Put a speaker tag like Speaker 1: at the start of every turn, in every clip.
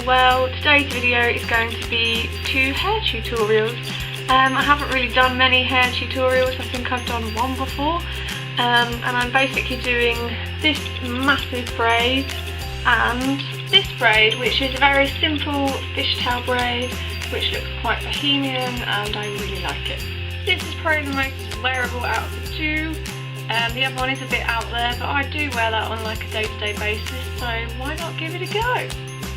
Speaker 1: well. Today's video is going to be 2 hair tutorials. I haven't really done many hair tutorials, I think I've done one before. And I'm basically doing this massive braid and this braid, which is a very simple fishtail braid, which looks quite bohemian and I really like it. This is probably the most wearable out of the two. The other one is a bit out there, but I do wear that on like a day-to-day basis, so why not give it a go?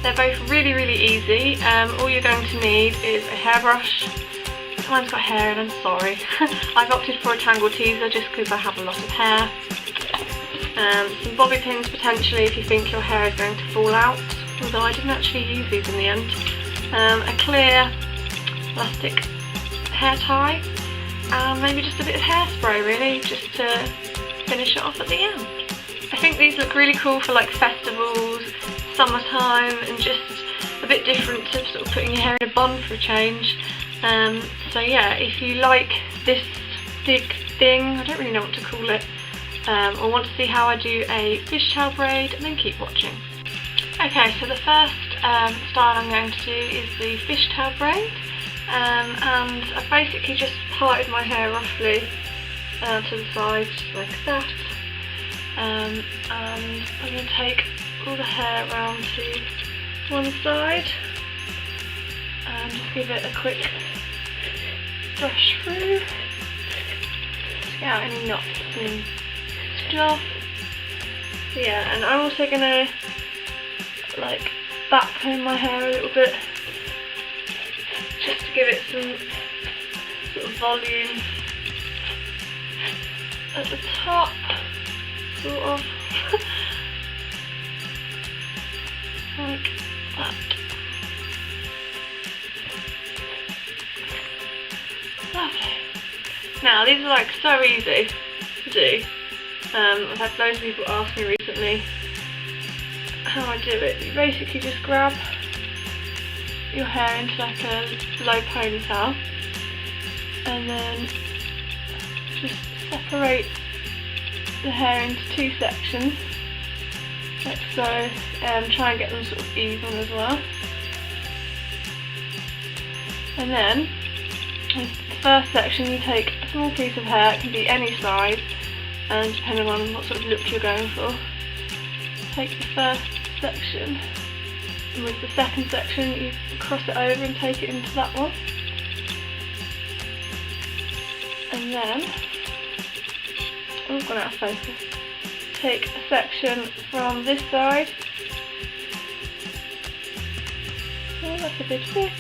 Speaker 1: They're both really, really easy. All you're going to need is a hairbrush. Mine's got hair in, I'm sorry. I've opted for a tangle teaser just because I have a lot of hair. Some bobby pins potentially if you think your hair is going to fall out, although I didn't actually use these in the end. A clear elastic hair tie, and maybe just a bit of hairspray really, just to finish it off at the end. I think these look really cool for like festivals, summertime, and just a bit different to sort of putting your hair in a bun for a change. So yeah, if you like this big thing, I don't really know what to call it, or want to see how I do a fishtail braid, then keep watching. Okay, so the first style I'm going to do is the fishtail braid, and I've basically just parted my hair roughly to the sides, just like that, and I'm going to take all the hair around to one side and just give it a quick brush through to get out any knots and stuff. So yeah, and I'm also going to like back comb my hair a little bit just to give it some sort of volume at the top, sort of like that. Lovely. Now these are like so easy to do. I've had loads of people ask me recently how I do it. You basically just grab your hair into like a low ponytail and then just separate the hair into 2 sections, like so. Try and get them sort of even as well. And then the first section, you take a small piece of hair, it can be any size, and depending on what sort of look you're going for. Take the first section, and with the second section you cross it over and take it into that one. And then, oh, I've gone out of focus. Take a section from this side. Oh, that's a bit thick.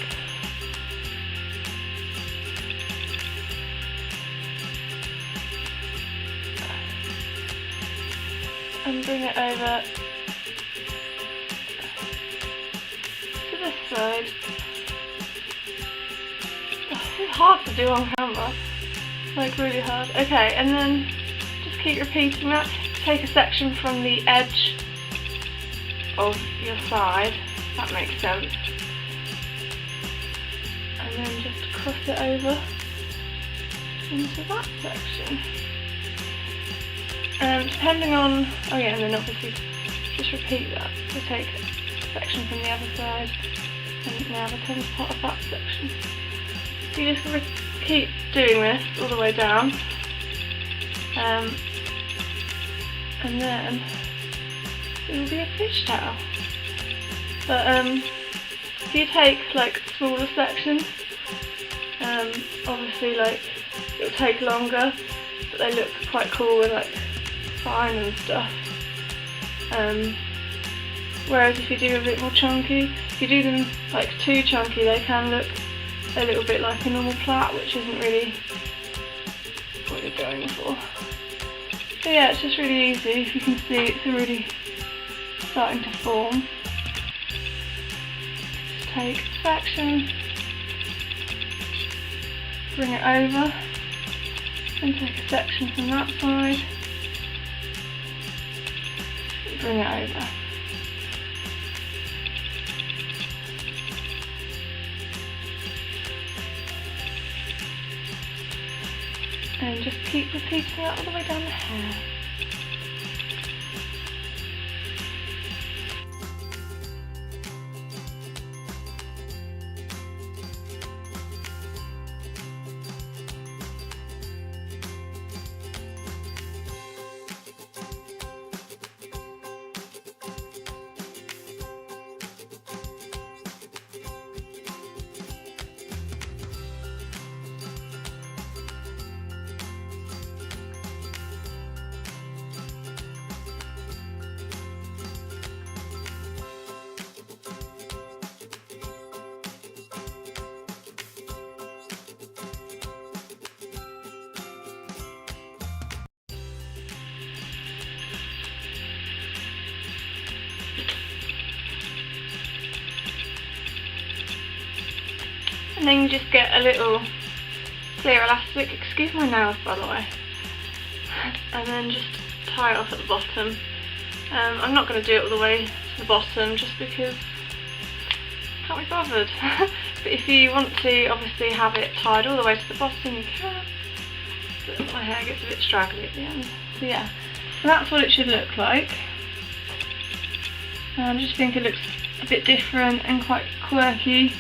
Speaker 1: And bring it over to this side. Oh, it's hard to do on camera, like really hard. Okay, and then just keep repeating that. Take a section from the edge of your side, if that makes sense, and then just cross it over into that section. Depending on, oh yeah, and then obviously just repeat that. So take a section from the other side and now the top part of that section. So you just keep doing this all the way down, and then it will be a fishtail. But if you take like smaller sections, obviously like it will take longer, but they look quite cool and like fine and stuff. Whereas if you do a bit more chunky, if you do them like too chunky, they can look a little bit like a normal plait, which isn't really what you're going for. So yeah, it's just really easy. If you can see, it's already starting to form. Just take a section, bring it over, and take a section from that side, bring it over. And just keep repeating that all the way down the hair. just get a little clear elastic, excuse my nails by the way, and then just tie it off at the bottom. I'm not going to do it all the way to the bottom just because I can't be bothered. But if you want to obviously have it tied all the way to the bottom, you can. But my hair gets a bit straggly at the end. So yeah, so that's what it should look like. I just think it looks a bit different and quite quirky,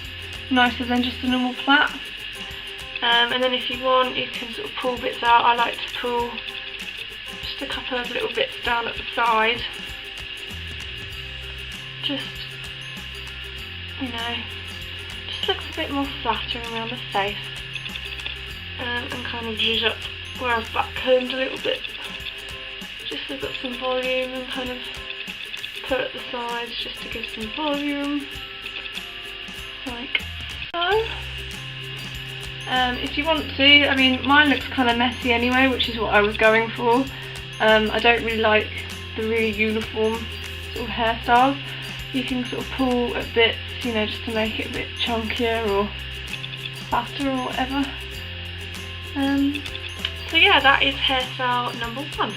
Speaker 1: nicer than just a normal plait. And then if you want, you can sort of pull bits out. I like to pull just a couple of little bits down at the side. Just, you know, just looks a bit more flattering around the face. And kind of zhuzh up where I've backcombed a little bit. Just so I've got some volume, and kind of put at the sides just to give some volume. Like so. If you want to, I mean, mine looks kind of messy anyway, which is what I was going for. I don't really like the really uniform sort of hairstyles. You can sort of pull at bits, you know, just to make it a bit chunkier or fatter or whatever. So yeah, that is hairstyle number 1.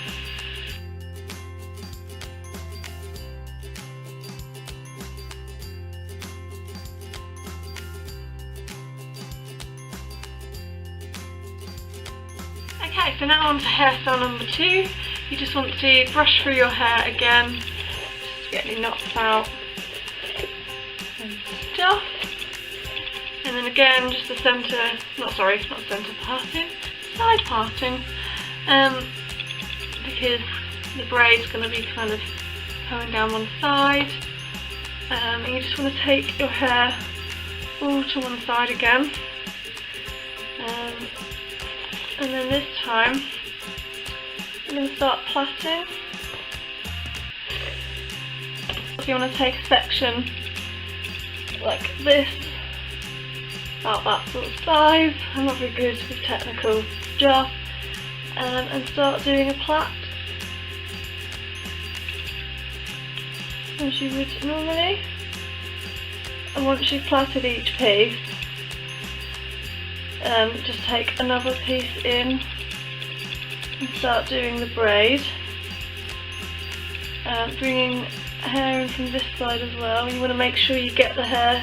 Speaker 1: Okay, so now on to hairstyle number 2. You just want to brush through your hair again, just to get any knots out and stuff. And then again, just the centre, not centre parting, side parting, because the braid's going to be kind of coming down one side. And you just want to take your hair all to one side again. And then this time, I'm going to start plaiting. If you want to take a section like this, about that sort of size, I'm not very good with technical stuff, and start doing a plait as you would normally. And once you've plaited each piece, just take another piece in and start doing the braid, bringing hair in from this side as well. You want to make sure you get the hair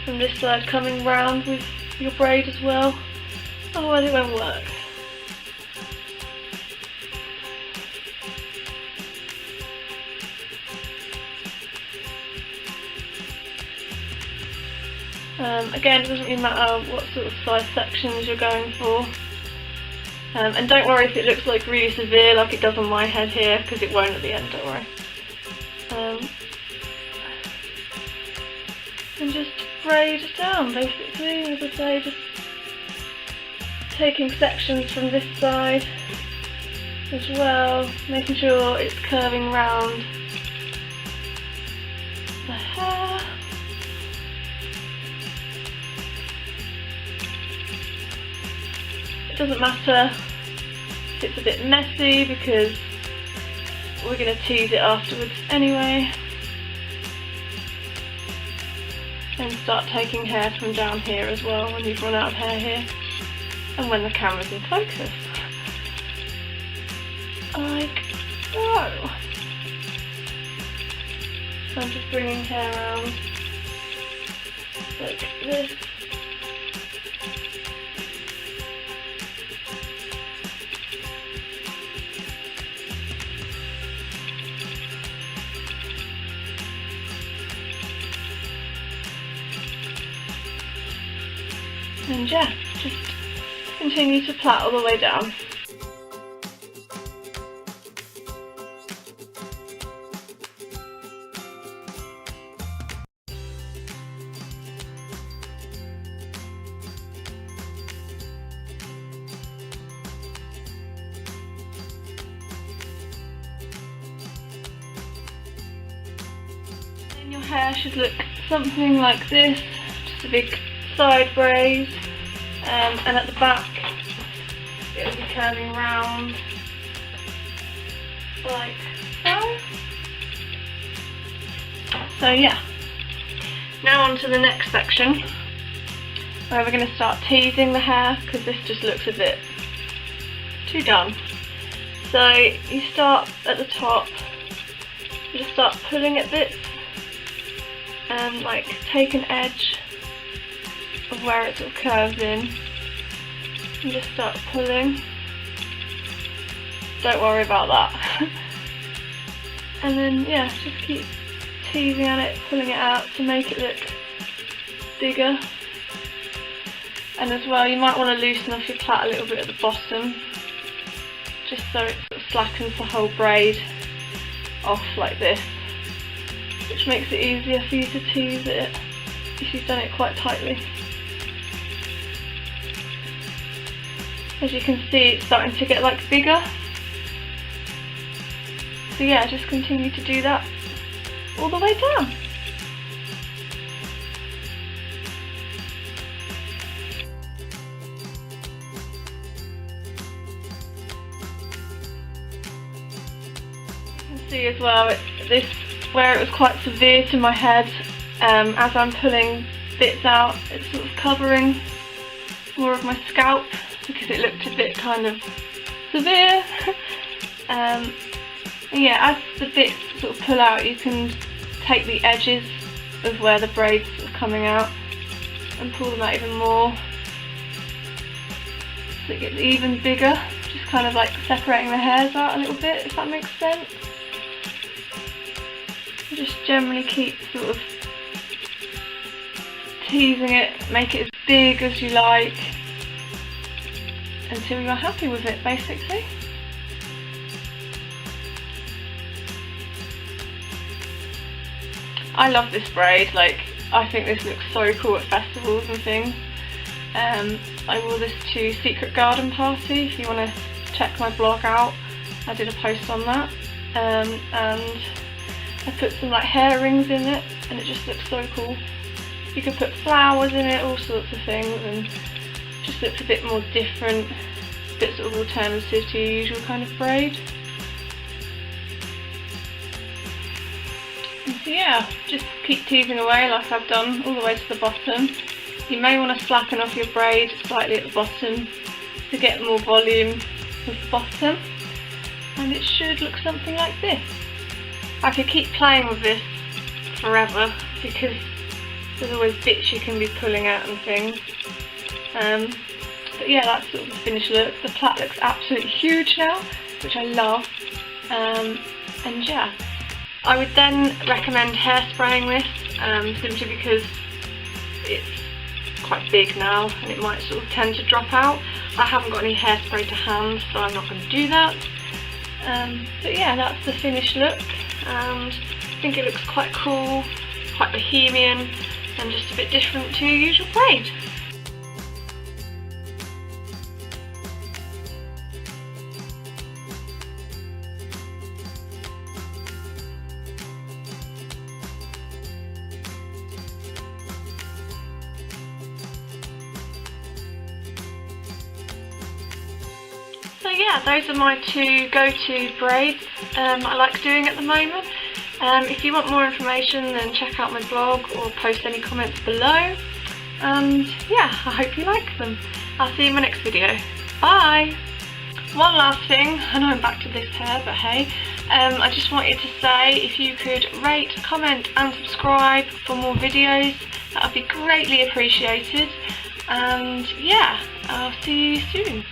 Speaker 1: from this side coming round with your braid as well, otherwise it won't work. Again, it doesn't really matter what sort of size sections you're going for. And don't worry if it looks like really severe like it does on my head here, because it won't at the end, don't worry. And just braid it down basically, as I say, just taking sections from this side as well, making sure it's curving round the hair. It doesn't matter if it's a bit messy because we're going to tease it afterwards anyway. And start taking hair from down here as well when you've run out of hair here and when the camera's in focus. Like so. So I'm just bringing hair around like this. And yeah, just continue to plait all the way down. Then your hair should look something like this, just a big side braid, and at the back it will be curving round like so. So yeah, now on to the next section. where we're going to start teasing the hair, because this just looks a bit too done. So you start at the top, you just start pulling at bits and like take an edge of where it sort of curves in and just start pulling. Don't worry about that. And then yeah, just keep teasing at it, pulling it out to make it look bigger. And as well, you might want to loosen off your plait a little bit at the bottom, just so it sort of slackens the whole braid off like this, which makes it easier for you to tease it if you've done it quite tightly. As you can see, it's starting to get like bigger. So yeah, just continue to do that all the way down. You can see as well, this where it was quite severe to my head, as I'm pulling bits out, it's sort of covering more of my scalp because it looked a bit kind of severe. Yeah, as the bits sort of pull out, you can take the edges of where the braid's sort of coming out and pull them out even more so it gets even bigger, just kind of like separating the hairs out a little bit, if that makes sense. You just generally keep sort of teasing it, make it as big as you like until you're happy with it, basically. I love this braid, like I think this looks so cool at festivals and things. I wore this to Secret Garden Party, if you want to check my blog out, I did a post on that. And I put some like hair rings in it and it just looks so cool. You could put flowers in it, all sorts of things, and just looks a bit more different, a bit sort of alternative to your usual kind of braid. So yeah, just keep teasing away like I've done all the way to the bottom. You may want to slacken off your braid slightly at the bottom to get more volume with the bottom, and it should look something like this. I could keep playing with this forever because there's always bits you can be pulling out and things. But yeah, that's sort of the finished look. The plait looks absolutely huge now, which I love. And yeah. I would then recommend hairspraying this, simply because it's quite big now and it might sort of tend to drop out. I haven't got any hairspray to hand, so I'm not going to do that. But yeah, that's the finished look, and I think it looks quite cool, quite bohemian, and just a bit different to your usual braid. So yeah, those are my two go-to braids I like doing at the moment. If you want more information, then check out my blog or post any comments below. And yeah, I hope you like them. I'll see you in my next video. Bye! One last thing, I know I'm back to this hair, but hey, I just wanted to say if you could rate, comment and subscribe for more videos, that would be greatly appreciated. And yeah, I'll see you soon.